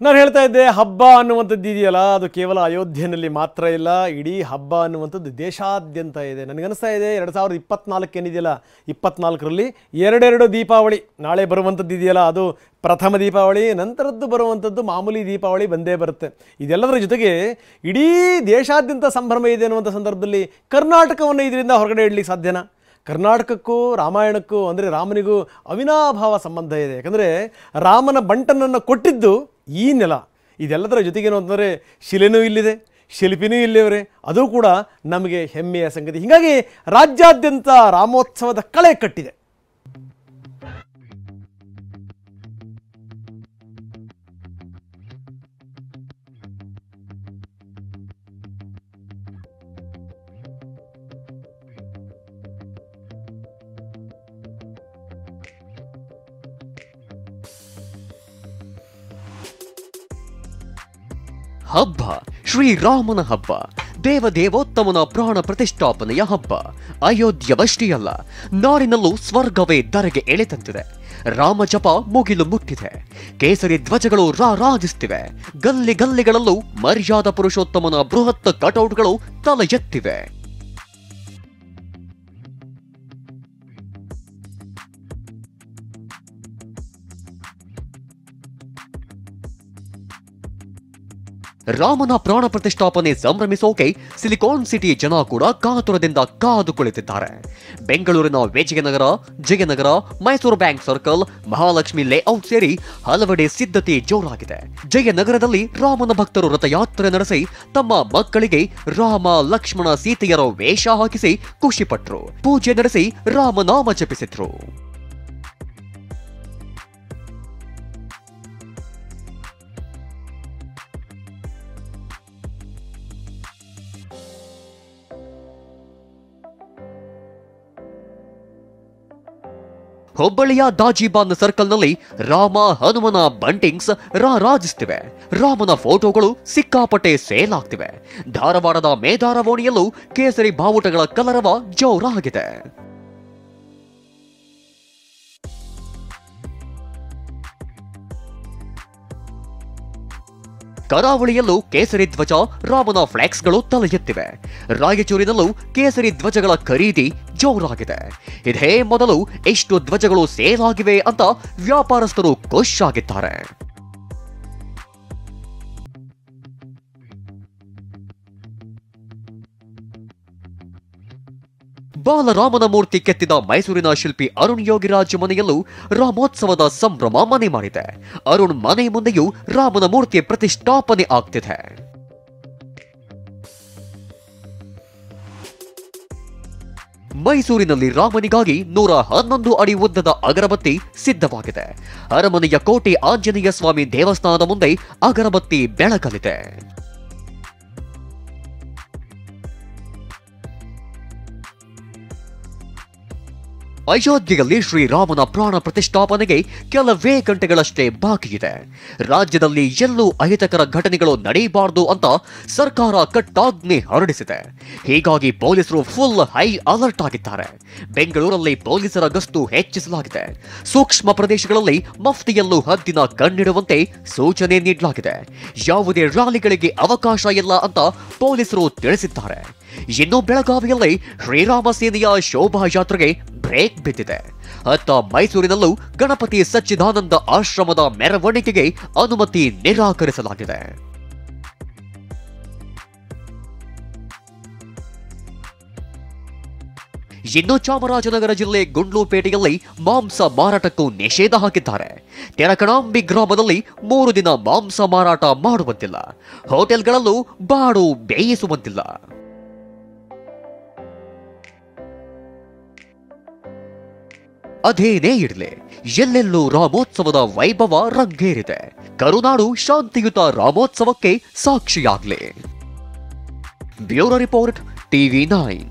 ನಾನು ಹೇಳ್ತಾ ಇದ್ದೆ ಹಬ್ಬ ಅನ್ನುವಂಥದ್ದು ಇದೆಯಲ್ಲ ಅದು ಕೇವಲ ಅಯೋಧ್ಯೆಯಲ್ಲಿ ಮಾತ್ರ ಇಲ್ಲ, ಇಡೀ ಹಬ್ಬ ಅನ್ನುವಂಥದ್ದು ದೇಶಾದ್ಯಂತ ಇದೆ. ನನಗನ್ನಿಸ್ತಾ ಇದೆ 2024 ಏನಿದೆಯಲ್ಲ, 24ರಲ್ಲಿ ಎರಡೆರಡು ದೀಪಾವಳಿ ನಾಳೆ ಬರುವಂಥದ್ದು ಇದೆಯಲ್ಲ, ಅದು ಪ್ರಥಮ ದೀಪಾವಳಿ, ನಂತರದ್ದು ಬರುವಂಥದ್ದು ಮಾಮೂಲಿ ದೀಪಾವಳಿ ಬಂದೇ ಬರುತ್ತೆ. ಇದೆಲ್ಲದರ ಜೊತೆಗೆ ಇಡೀ ದೇಶಾದ್ಯಂತ ಸಂಭ್ರಮ ಇದೆ ಅನ್ನುವಂಥ ಸಂದರ್ಭದಲ್ಲಿ ಕರ್ನಾಟಕವನ್ನು ಇದರಿಂದ ಹೊರಗಡೆ ಇಡಲಿಕ್ಕೆ ಸಾಧ್ಯನಾ? ಕರ್ನಾಟಕಕ್ಕೂ ರಾಮಾಯಣಕ್ಕೂ ಅಂದರೆ ರಾಮನಿಗೂ ಅವಿನಾಭಾವ ಸಂಬಂಧ ಇದೆ. ಯಾಕಂದರೆ ರಾಮನ ಬಂಟನನ್ನು ಕೊಟ್ಟಿದ್ದು ಈ ನೆಲ. ಇದೆಲ್ಲದರ ಜೊತೆಗೇನು ಅಂತಂದರೆ ಶಿಲೆನೂ ಇಲ್ಲಿದೆ, ಶಿಲ್ಪಿನೂ ಇಲ್ಲಿಯವರೇ, ಅದು ಕೂಡ ನಮಗೆ ಹೆಮ್ಮೆಯ ಸಂಗತಿ. ಹೀಗಾಗಿ ರಾಜ್ಯಾದ್ಯಂತ ರಾಮೋತ್ಸವದ ಕಳೆ ಕಟ್ಟಿದೆ. ಹಬ್ಬ ಶ್ರೀರಾಮನ ಹಬ್ಬ, ದೇವದೇವೋತ್ತಮನ ಪ್ರಾಣ ಪ್ರತಿಷ್ಠಾಪನೆಯ ಹಬ್ಬ. ಅಯೋಧ್ಯವಷ್ಟೇ ಅಲ್ಲ, ನಾಡಿನಲ್ಲೂ ಸ್ವರ್ಗವೇ ಧರೆಗೆ ಎಳೆತಂತಿದೆ. ರಾಮ ಜಪ ಮುಗಿಲು ಮುಟ್ಟಿದೆ. ಕೇಸರಿ ಧ್ವಜಗಳು ರಾರಾಜಿಸುತ್ತಿವೆ. ಗಲ್ಲಿ ಗಲ್ಲಿಗಳಲ್ಲೂ ಮರ್ಯಾದಾ ಪುರುಷೋತ್ತಮನ ಬೃಹತ್ ಕಟೌಟ್ಗಳು ತಲೆ ಎತ್ತಿವೆ. ರಾಮನ ಪ್ರಾಣ ಪ್ರತಿಷ್ಠಾಪನೆ ಸಂಭ್ರಮಿಸೋಕೆ ಸಿಲಿಕಾನ್ ಸಿಟಿ ಜನ ಕೂಡ ಕಾತುರದಿಂದ ಕಾದು ಕುಳಿತಿದ್ದಾರೆ. ಬೆಂಗಳೂರಿನ Vijayanagara, Jayanagar, Mysuru bank circle, Mahalakshmi layout ಸೇರಿ ಹಲವೆಡೆ ಸಿದ್ಧತೆ ಜೋರಾಗಿದೆ. ಜಯನಗರದಲ್ಲಿ ರಾಮನ ಭಕ್ತರು ರಥಯಾತ್ರೆ ನಡೆಸಿ ತಮ್ಮ ಮಕ್ಕಳಿಗೆ ರಾಮ, ಲಕ್ಷ್ಮಣ, ಸೀತೆಯರ ವೇಷ ಹಾಕಿಸಿ ಖುಷಿಪಟ್ಟರು. ಪೂಜೆ ನಡೆಸಿ ರಾಮನಾಮ ಜಪಿಸಿದ್ರು. ಹುಬ್ಬಳ್ಳಿಯ ದಾಜಿಬಾನ್ ಸರ್ಕಲ್ನಲ್ಲಿ ರಾಮ, ಹನುಮನ ಬಂಟಿಂಗ್ಸ್ ರಾರಾಜಿಸುತ್ತಿವೆ. ರಾಮನ ಫೋಟೋಗಳು ಸಿಕ್ಕಾಪಟ್ಟೆ ಸೇಲ್ ಆಗ್ತಿವೆ. ಧಾರವಾಡದ ಮೇದಾರವೋಣಿಯಲ್ಲೂ ಕೇಸರಿ ಬಾವುಟಗಳ ಕಲರವ ಜೋರಾಗಿದೆ. ಕರಾವಳಿಯಲ್ಲೂ ಕೇಸರಿ ಧ್ವಜ, ರಾಮನ ಫ್ಲೆಕ್ಸ್ಗಳು ತಲೆ ಎತ್ತಿವೆ. ರಾಯಚೂರಿನಲ್ಲೂ ಕೇಸರಿ ಧ್ವಜಗಳ ಖರೀದಿ ಜೋರಾಗಿದೆ. ಇದೇ ಮೊದಲು ಎಷ್ಟು ಧ್ವಜಗಳು ಸೇಲ್ ಆಗಿವೆ ಅಂತ ವ್ಯಾಪಾರಸ್ಥರು ಖುಷಿಯಾಗಿದ್ದಾರೆ. ಬಾಲರಾಮನ ಮೂರ್ತಿ ಕೆತ್ತಿದ ಮೈಸೂರಿನ ಶಿಲ್ಪಿ ಅರುಣ್ ಯೋಗಿರಾಜ್ ಮನೆಯಲ್ಲೂ ರಾಮೋತ್ಸವದ ಸಂಭ್ರಮ ಮನೆ ಮಾಡಿದೆ. ಅರುಣ್ ಮನೆ ಮುಂದೆಯೂ ರಾಮನ ಮೂರ್ತಿ ಪ್ರತಿಷ್ಠಾಪನೆ ಆಗ್ತಿದೆ. ಮೈಸೂರಿನಲ್ಲಿ ರಾಮನಿಗಾಗಿ 111 ಅಡಿ ಉದ್ದದ ಅಗರಬತ್ತಿ ಸಿದ್ಧವಾಗಿದೆ. ಅರಮನೆಯ ಕೋಟೆ ಆಂಜನೇಯ ಸ್ವಾಮಿ ದೇವಸ್ಥಾನದ ಮುಂದೆ ಅಗರಬತ್ತಿ ಬೆಳಗಲಿದೆ. ಅಯೋಧ್ಯೆಯಲ್ಲಿ ಶ್ರೀರಾಮನ ಪ್ರಾಣ ಪ್ರತಿಷ್ಠಾಪನೆಗೆ ಕೆಲವೇ ಗಂಟೆಗಳಷ್ಟೇ ಬಾಕಿ ಇದೆ. ರಾಜ್ಯದಲ್ಲಿ ಎಲ್ಲೂ ಅಹಿತಕರ ಘಟನೆಗಳು ನಡೆಯಬಾರದು ಅಂತ ಸರ್ಕಾರ ಕಟ್ಟಾಜ್ಞೆ ಹೊರಡಿಸಿದೆ. ಹೀಗಾಗಿ ಪೊಲೀಸರು ಫುಲ್ ಹೈ ಅಲರ್ಟ್ ಆಗಿದ್ದಾರೆ. ಬೆಂಗಳೂರಲ್ಲಿ ಪೊಲೀಸರ ಗಸ್ತು ಹೆಚ್ಚಿಸಲಾಗಿದೆ. ಸೂಕ್ಷ್ಮ ಪ್ರದೇಶಗಳಲ್ಲಿ ಮಫ್ತಿಯಲ್ಲೂ ಹದ್ದಿನ ಕಣ್ಣಿಡುವಂತೆ ಸೂಚನೆ ನೀಡಲಾಗಿದೆ. ಯಾವುದೇ ರ್ಯಾಲಿಗಳಿಗೆ ಅವಕಾಶ ಇಲ್ಲ ಅಂತ ಪೊಲೀಸರು ತಿಳಿಸಿದ್ದಾರೆ. ಇನ್ನು ಬೆಳಗಾವಿಯಲ್ಲಿ ಶ್ರೀರಾಮ ಸೇನೆಯ ಶೋಭಾಯಾತ್ರೆಗೆ ಬ್ರೇಕ್ ಬಿದ್ದಿದೆ. ಅತ್ತ ಮೈಸೂರಿನಲ್ಲೂ ಗಣಪತಿ ಸಚ್ಚಿದಾನಂದ ಆಶ್ರಮದ ಮೆರವಣಿಗೆಗೆ ಅನುಮತಿ ನಿರಾಕರಿಸಲಾಗಿದೆ. ಇನ್ನು ಚಾಮರಾಜನಗರ ಜಿಲ್ಲೆ ಗುಂಡ್ಲುಪೇಟೆಯಲ್ಲಿ ಮಾಂಸ ಮಾರಾಟಕ್ಕೂ ನಿಷೇಧ ಹಾಕಿದ್ದಾರೆ. ತೆರಕಣಾಂಬಿ ಗ್ರಾಮದಲ್ಲಿ 3 ದಿನ ಮಾಂಸ ಮಾರಾಟ ಮಾಡುವಂತಿಲ್ಲ. ಹೋಟೆಲ್ಗಳಲ್ಲೂ ಬಾಡು ಬೇಯಿಸುವಂತಿಲ್ಲ. ಅದೇನೇ ಇರಲಿ, ಎಲ್ಲೆಲ್ಲೂ ರಾಮೋತ್ಸವದ ವೈಭವ ರಂಗೇರಿದೆ. ಕರುನಾಡು ಶಾಂತಿಯುತ ರಾಮೋತ್ಸವಕ್ಕೆ ಸಾಕ್ಷಿಯಾಗಲಿ. Bureau report, TV9.